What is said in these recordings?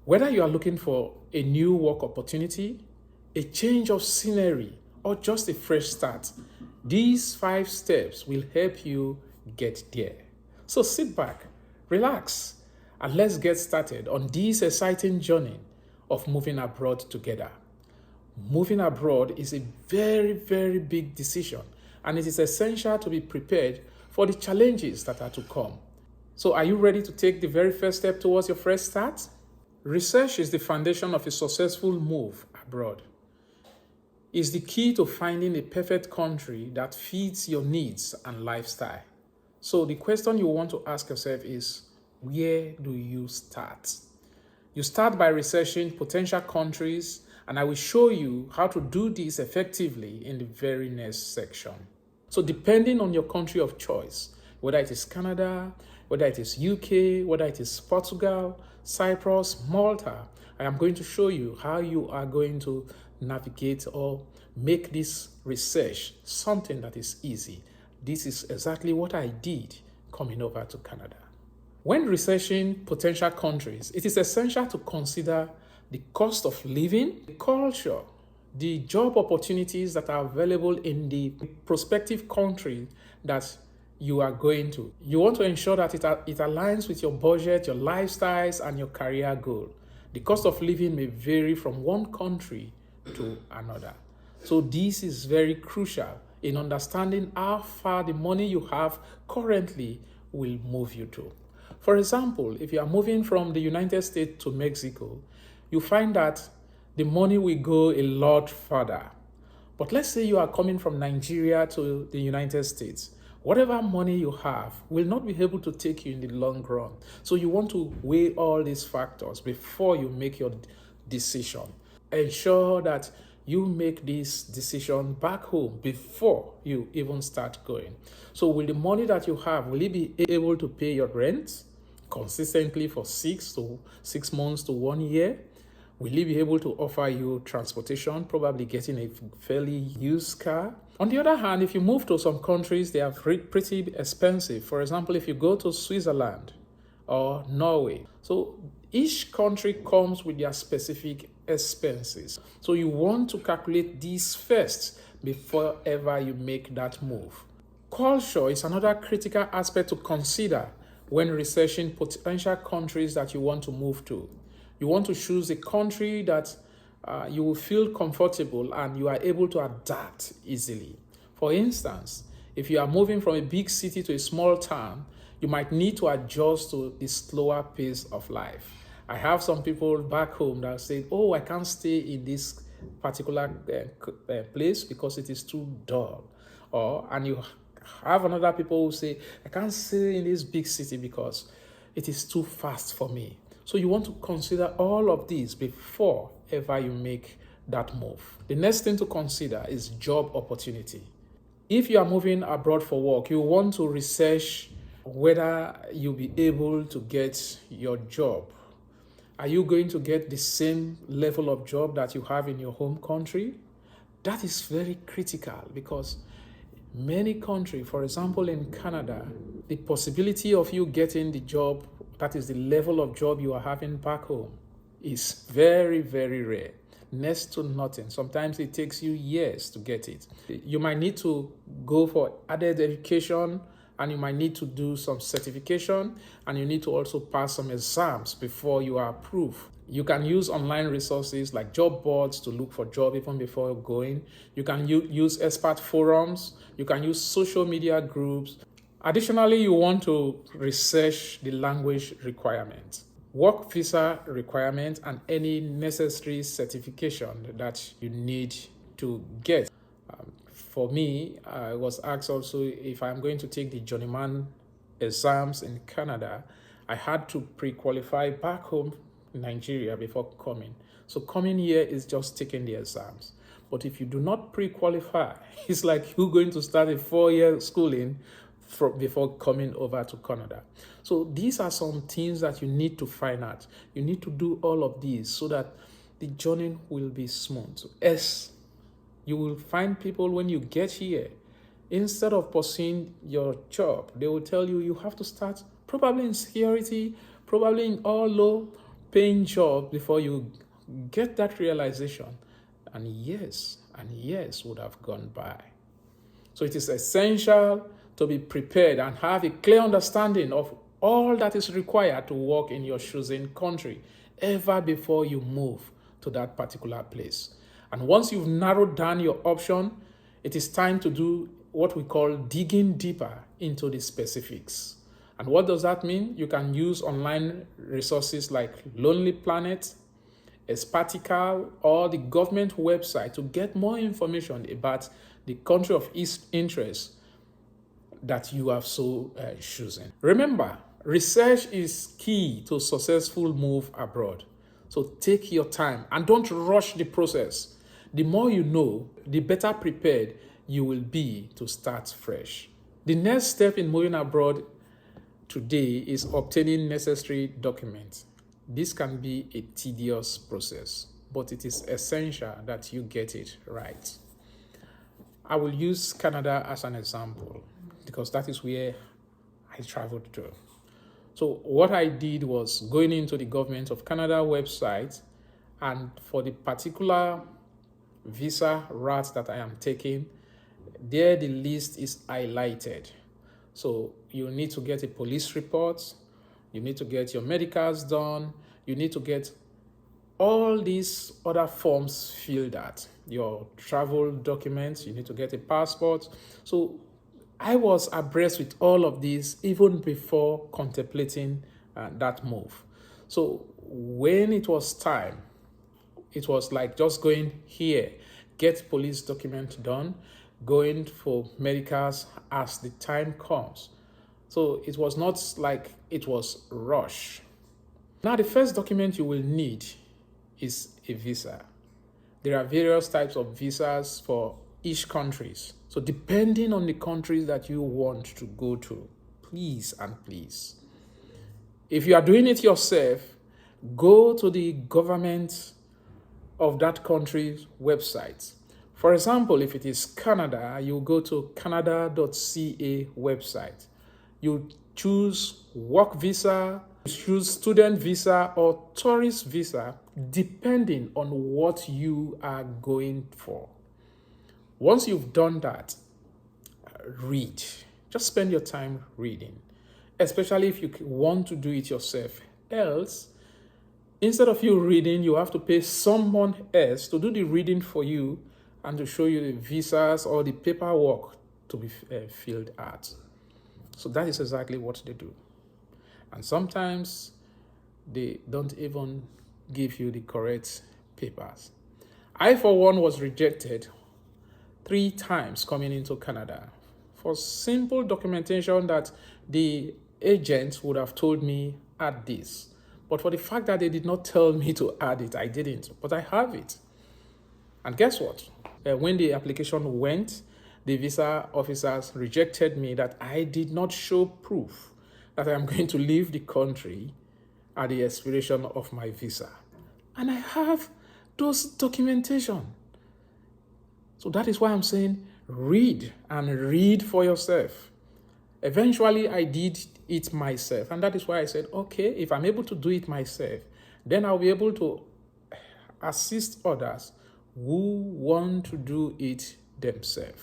Whether you are looking for a new work opportunity, a change of scenery, or just a fresh start, these 5 steps will help you get there. So sit back, relax, and let's get started on this exciting journey of moving abroad together. Moving abroad is a very, very big decision, and it is essential to be prepared for the challenges that are to come. So, are you ready to take the very first step towards your fresh start? Research is the foundation of a successful move abroad. It's the key to finding a perfect country that fits your needs and lifestyle. So, the question you want to ask yourself is, where do you start? You start by researching potential countries, and I will show you how to do this effectively in the very next section. So depending on your country of choice, whether it is Canada, whether it is UK, whether it is Portugal, Cyprus, Malta, I am going to show you how you are going to navigate or make this research something that is easy. This is exactly what I did coming over to Canada. When researching potential countries, it is essential to consider the cost of living, the culture, the job opportunities that are available in the prospective country that you are going to. You want to ensure that it aligns with your budget, your lifestyles, and your career goal. The cost of living may vary from one country to another. So this is very crucial in understanding how far the money you have currently will move you to. For example, if you are moving from the United States to Mexico, you find that the money will go a lot further. But let's say you are coming from Nigeria to the United States. Whatever money you have will not be able to take you in the long run. So you want to weigh all these factors before you make your decision. Ensure that you make this decision back home before you even start going. So will the money that you have, will it be able to pay your rent consistently for 6 months to 1 year? Will it be able to offer you transportation, probably getting a fairly used car? On the other hand, if you move to some countries, they are pretty expensive. For example, if you go to Switzerland or Norway. So each country comes with their specific expenses. So you want to calculate these first before ever you make that move. Culture is another critical aspect to consider when researching potential countries that you want to move to. You want to choose a country that you will feel comfortable and you are able to adapt easily. For instance, if you are moving from a big city to a small town, you might need to adjust to the slower pace of life. I have some people back home that say, oh, I can't stay in this particular place because it is too dull. And you have another people who say, I can't stay in this big city because it is too fast for me. So you want to consider all of these before ever you make that move. The next thing to consider is job opportunity. If you are moving abroad for work, you want to research whether you'll be able to get your job. Are you going to get the same level of job that you have in your home country? That is very critical because many countries, for example in Canada, the possibility of you getting the job, that is the level of job you are having back home, is very, very rare. Next to nothing. Sometimes it takes you years to get it. You might need to go for added education, and you might need to do some certification, and you need to also pass some exams before you are approved. You can use online resources like job boards to look for job even before going. You can use expat forums. You can use social media groups. Additionally, you want to research the language requirements, work visa requirements, and any necessary certification that you need to get. For me, I was asked also if I'm going to take the journeyman exams in Canada. I had to pre-qualify back home in Nigeria before coming. So coming here is just taking the exams. But if you do not pre-qualify, it's like you're going to start a 4-year schooling before coming over to Canada. So these are some things that you need to find out. You need to do all of these so that the journey will be smooth. As you will find people when you get here, instead of pursuing your job, they will tell you you have to start probably in security, probably in all law, paying job before you get that realization. And years would have gone by. So it is essential to be prepared and have a clear understanding of all that is required to work in your chosen country ever before you move to that particular place. And once you've narrowed down your option, it is time to do what we call digging deeper into the specifics. And what does that mean? You can use online resources like Lonely Planet, Expatical, or the government website to get more information about the country of interest that you have chosen. Remember, research is key to successful move abroad. So take your time and don't rush the process. The more you know, the better prepared you will be to start fresh. The next step in moving abroad today is obtaining necessary documents. This can be a tedious process, but it is essential that you get it right. I will use Canada as an example because that is where I traveled to. So what I did was going into the Government of Canada website, and for the particular visa route that I am taking, there the list is highlighted. So you need to get a police report, you need to get your medicals done, you need to get all these other forms filled out, your travel documents, you need to get a passport. So I was abreast with all of these even before contemplating that move. So when it was time, it was like just going here, get police document done, going for medicals as the time comes. So it was not like it was rush. Now the first document you will need is a visa. There are various types of visas for each country. So depending on the countries that you want to go to, please, if you are doing it yourself, go to the government of that country's website. For example, if it is Canada, you go to canada.ca website. You choose work visa, choose student visa or tourist visa, depending on what you are going for. Once you've done that, read. Just spend your time reading, especially if you want to do it yourself. Else, instead of you reading, you have to pay someone else to do the reading for you and to show you the visas or the paperwork to be filled out. So that is exactly what they do. And sometimes they don't even give you the correct papers. I, for one, was rejected 3 times coming into Canada for simple documentation that the agent would have told me, add this. But for the fact that they did not tell me to add it, I didn't. But I have it. And guess what? When the application went, the visa officers rejected me that I did not show proof that I am going to leave the country at the expiration of my visa. And I have those documentation. So that is why I'm saying read and read for yourself. Eventually, I did it myself. And that is why I said, okay, if I'm able to do it myself, then I'll be able to assist others who want to do it themselves.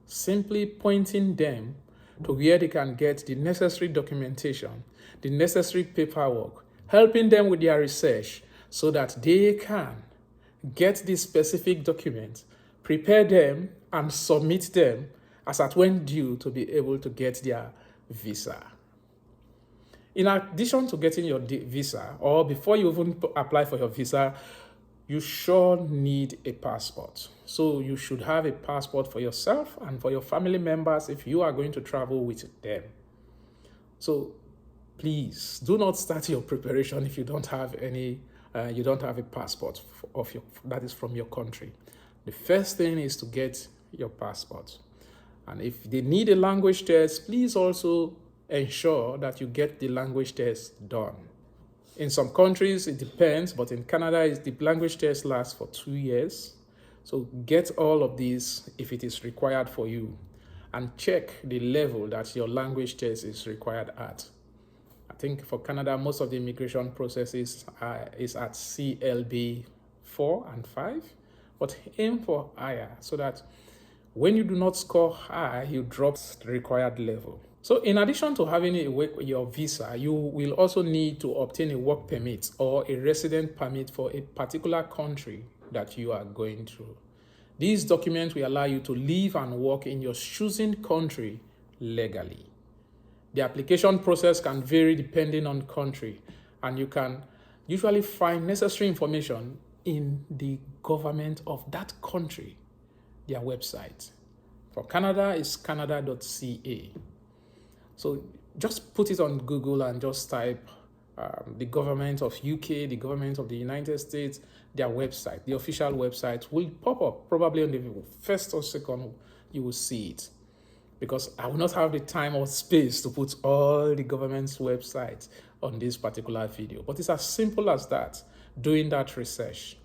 Simply pointing them to where they can get the necessary documentation, the necessary paperwork, helping them with their research so that they can get the specific documents, prepare them, and submit them as at when due to be able to get their visa. In addition to getting your visa, or before you even apply for your visa, you sure need a passport. So you should have a passport for yourself and for your family members if you are going to travel with them. So please do not start your preparation if you don't have a passport that is from your country. The first thing is to get your passport. And if they need a language test, please also ensure that you get the language test done. In some countries, it depends, but in Canada, the language test lasts for 2 years. So get all of these if it is required for you, and check the level that your language test is required at. think for Canada, most of the immigration processes is at CLB 4 and 5, but aim for higher so that when you do not score high, you drop the required level. So in addition to having your visa, you will also need to obtain a work permit or a resident permit for a particular country that you are going through. These documents will allow you to live and work in your choosing country legally. The application process can vary depending on country, and you can usually find necessary information in the government of that country, their website. For Canada, it's canada.ca. So just put it on Google and just type the government of UK, the government of the United States, their website, the official website will pop up. Probably on the first or second, you will see it. Because I will not have the time or space to put all the government's websites on this particular video. But it's as simple as that, doing that research.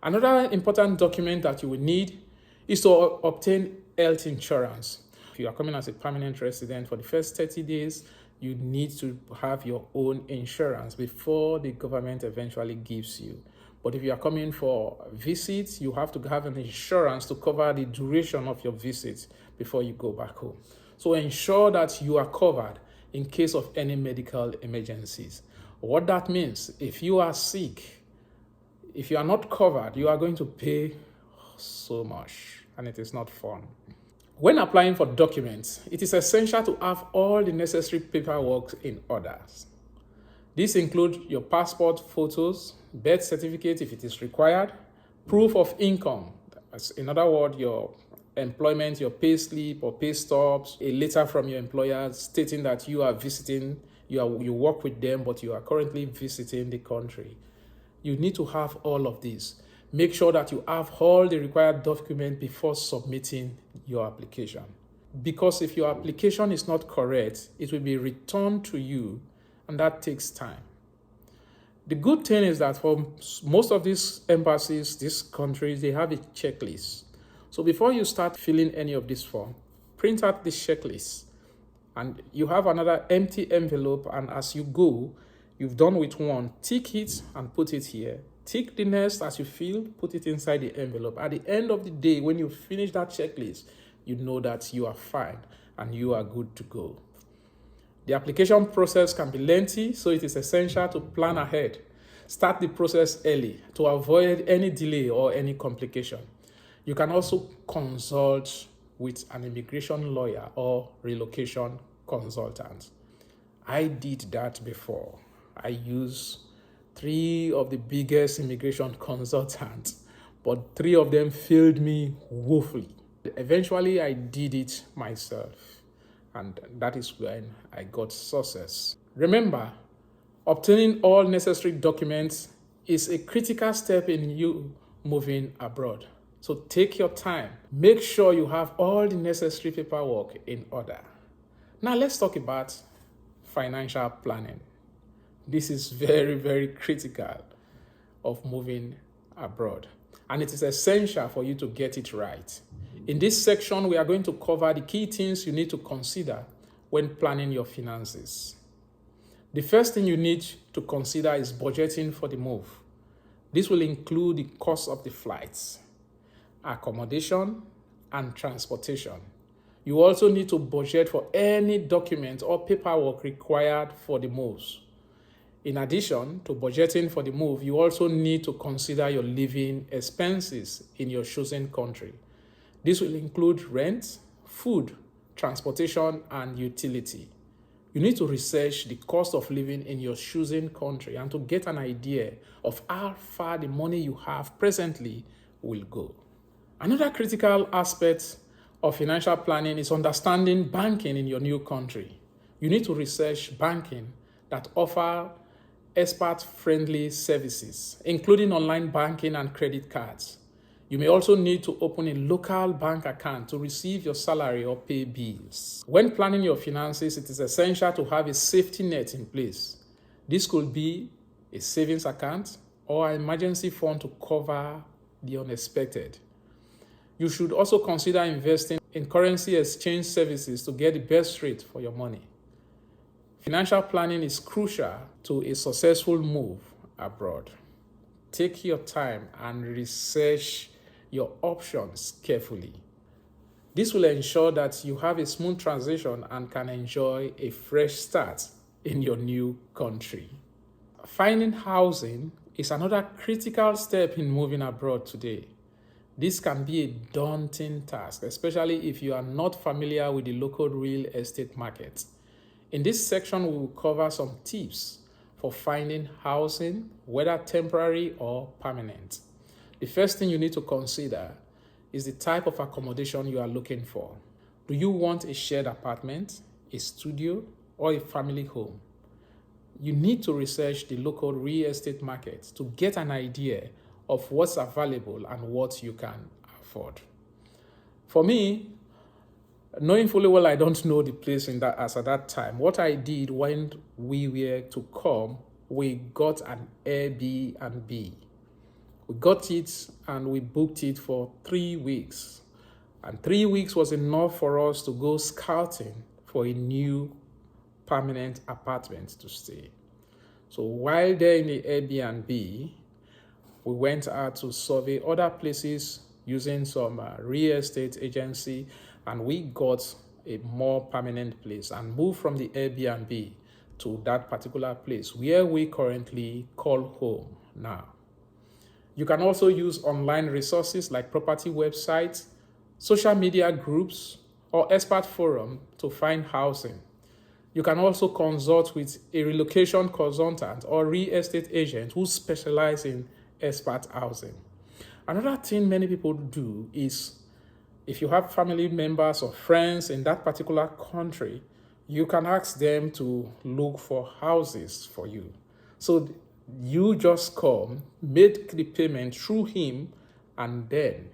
Another important document that you will need is to obtain health insurance. If you are coming as a permanent resident for the first 30 days, you need to have your own insurance before the government eventually gives you. But if you are coming for visits, you have to have an insurance to cover the duration of your visit before you go back home. So ensure that you are covered in case of any medical emergencies. What that means, if you are sick, if you are not covered, you are going to pay so much, and it is not fun. When applying for documents, it is essential to have all the necessary paperwork in order. These include your passport photos, birth certificate if it is required, proof of income, in other words, your employment, your pay slip or pay stubs, a letter from your employer stating that you are visiting, you work with them, but you are currently visiting the country. You need to have all of these. Make sure that you have all the required documents before submitting your application. Because if your application is not correct, it will be returned to you, and that takes time. The good thing is that for most of these embassies, these countries, they have a checklist. So before you start filling any of this form, print out the checklist. And you have another empty envelope, and as you go, you've done with one, tick it and put it here. Tick the next as you feel, put it inside the envelope. At the end of the day, when you finish that checklist, you know that you are fine and you are good to go. The application process can be lengthy, so it is essential to plan ahead. Start the process early to avoid any delay or any complication. You can also consult with an immigration lawyer or relocation consultant. I did that before. I used 3 of the biggest immigration consultants, but 3 of them failed me woefully. Eventually, I did it myself, and that is when I got success. Remember, obtaining all necessary documents is a critical step in you moving abroad. So take your time. Make sure you have all the necessary paperwork in order. Now let's talk about financial planning. This is very, very critical of moving abroad, and it is essential for you to get it right. In this section, we are going to cover the key things you need to consider when planning your finances. The first thing you need to consider is budgeting for the move. This will include the cost of the flights, accommodation, and transportation. You also need to budget for any document or paperwork required for the moves. In addition to budgeting for the move, you also need to consider your living expenses in your chosen country. This will include rent, food, transportation, and utility. You need to research the cost of living in your chosen country and to get an idea of how far the money you have presently will go. Another critical aspect of financial planning is understanding banking in your new country. You need to research banking that offer expat-friendly services, including online banking and credit cards. You may also need to open a local bank account to receive your salary or pay bills. When planning your finances, it is essential to have a safety net in place. This could be a savings account or an emergency fund to cover the unexpected. You should also consider investing in currency exchange services to get the best rate for your money. Financial planning is crucial to a successful move abroad. Take your time and research your options carefully. This will ensure that you have a smooth transition and can enjoy a fresh start in your new country. Finding housing is another critical step in moving abroad today. This can be a daunting task, especially if you are not familiar with the local real estate market. In this section, we will cover some tips for finding housing, whether temporary or permanent. The first thing you need to consider is the type of accommodation you are looking for. Do you want a shared apartment, a studio, or a family home? You need to research the local real estate market to get an idea of what's available and what you can afford. For me, knowing fully well I don't know the place in that as at that time, what I did when we were to come, we got an Airbnb. We got it and we booked it for 3 weeks. And 3 weeks was enough for us to go scouting for a new permanent apartment to stay. So while there in the Airbnb, we went out to survey other places using some real estate agency, and we got a more permanent place and moved from the Airbnb to that particular place where we currently call home now. You can also use online resources like property websites, social media groups, or expert forum to find housing. You can also consult with a relocation consultant or real estate agent who specialize in expert housing. Another thing many people do is, if you have family members or friends in that particular country, you can ask them to look for houses for you. So you just come, make the payment through him, and then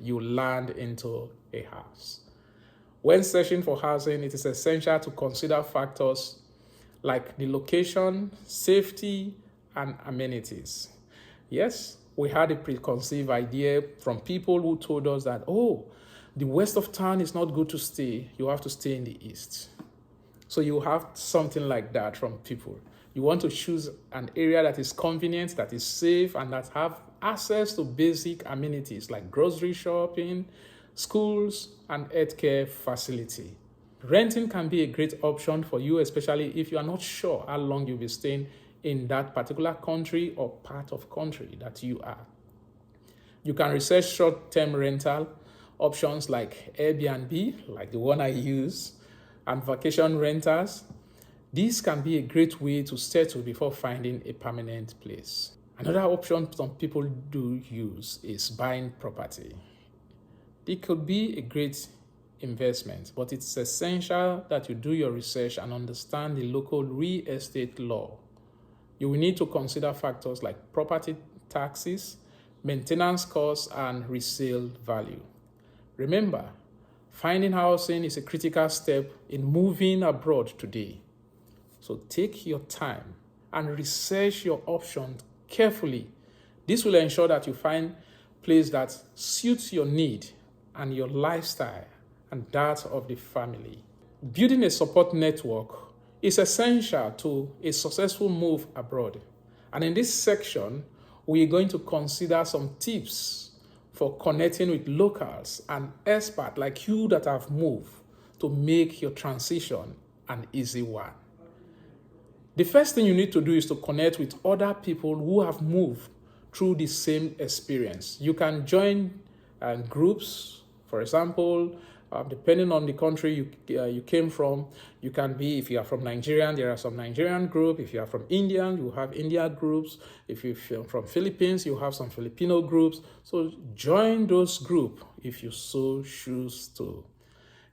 you land into a house. When searching for housing, it is essential to consider factors like the location, safety, and amenities. Yes, we had a preconceived idea from people who told us that, the west of town is not good to stay. You have to stay in the east. So you have something like that from people. You want to choose an area that is convenient, that is safe, and that have access to basic amenities like grocery shopping, schools, and healthcare facility. Renting can be a great option for you, especially if you are not sure how long you'll be staying in that particular country or part of country that you are. You can research short-term rental options like Airbnb, like the one I use, and vacation rentals. This can be a great way to settle before finding a permanent place. Another option some people do use is buying property. It could be a great investment, but it's essential that you do your research and understand the local real estate law. You will need to consider factors like property taxes, maintenance costs, and resale value. Remember, finding housing is a critical step in moving abroad today. So take your time and research your options carefully. This will ensure that you find a place that suits your need and your lifestyle and that of the family. Building a support network is essential to a successful move abroad. And in this section, we're going to consider some tips for connecting with locals and experts like you that have moved to make your transition an easy one. The first thing you need to do is to connect with other people who have moved through the same experience. You can join groups, for example, depending on the country you came from. You can be, if you are from Nigerian, there are some Nigerian groups. If you are from India, you have India groups. If you're from Philippines, you have some Filipino groups. So join those groups if you so choose to.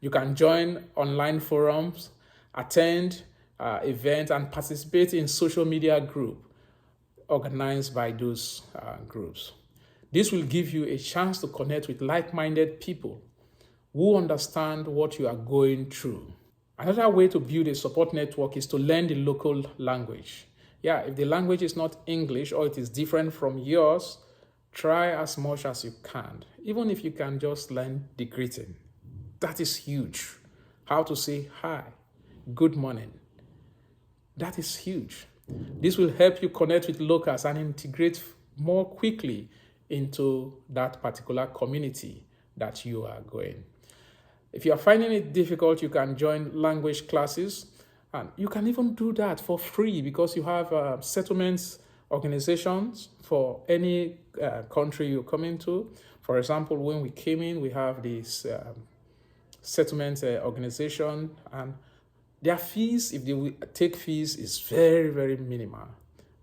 You can join online forums, attend events, and participate in social media groups organized by those groups. This will give you a chance to connect with like-minded people who understand what you are going through. Another way to build a support network is to learn the local language. If the language is not English or it is different from yours, try as much as you can, even if you can just learn the greeting. That is huge. How to say hi, good morning, That is huge. This will help you connect with locals and integrate more quickly into that particular community that you are going. If you are finding it difficult, you can join language classes, and you can even do that for free because you have settlements organizations for any country you're coming to. For example, when we came in, we have this settlement organization, and their fees, if they will take fees, is very, very minimal.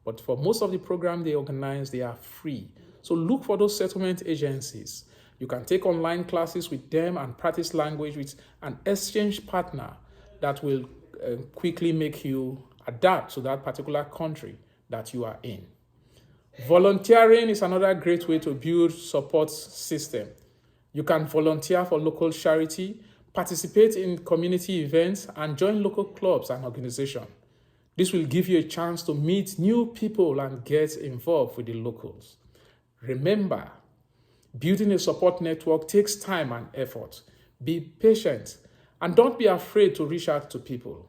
But for most of the program they organize, they are free. So look for those settlement agencies. You can take online classes with them and practice language with an exchange partner that will quickly make you adapt to that particular country that you are in. Volunteering is another great way to build support system. You can volunteer for local charity, participate in community events, and join local clubs and organizations. This will give you a chance to meet new people and get involved with the locals. Remember, building a support network takes time and effort. Be patient and don't be afraid to reach out to people.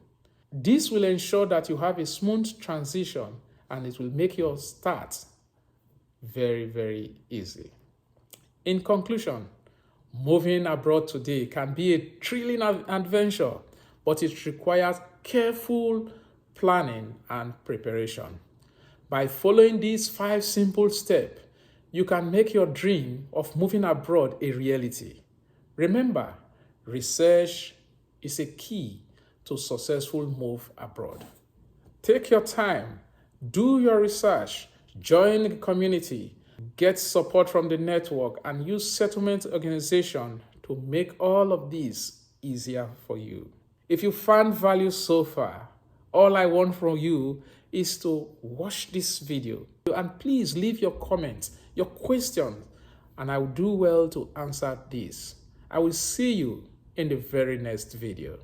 This will ensure that you have a smooth transition, and it will make your start very, very easy. In conclusion, moving abroad today can be a thrilling adventure, but it requires careful planning and preparation. By following these 5 simple steps, you can make your dream of moving abroad a reality. Remember, research is a key to successful move abroad. Take your time, do your research, join the community, get support from the network, and use settlement organization to make all of this easier for you. If you found value so far, all I want from you is to watch this video and please leave your comments, your questions, and I will do well to answer this. I will see you in the very next video.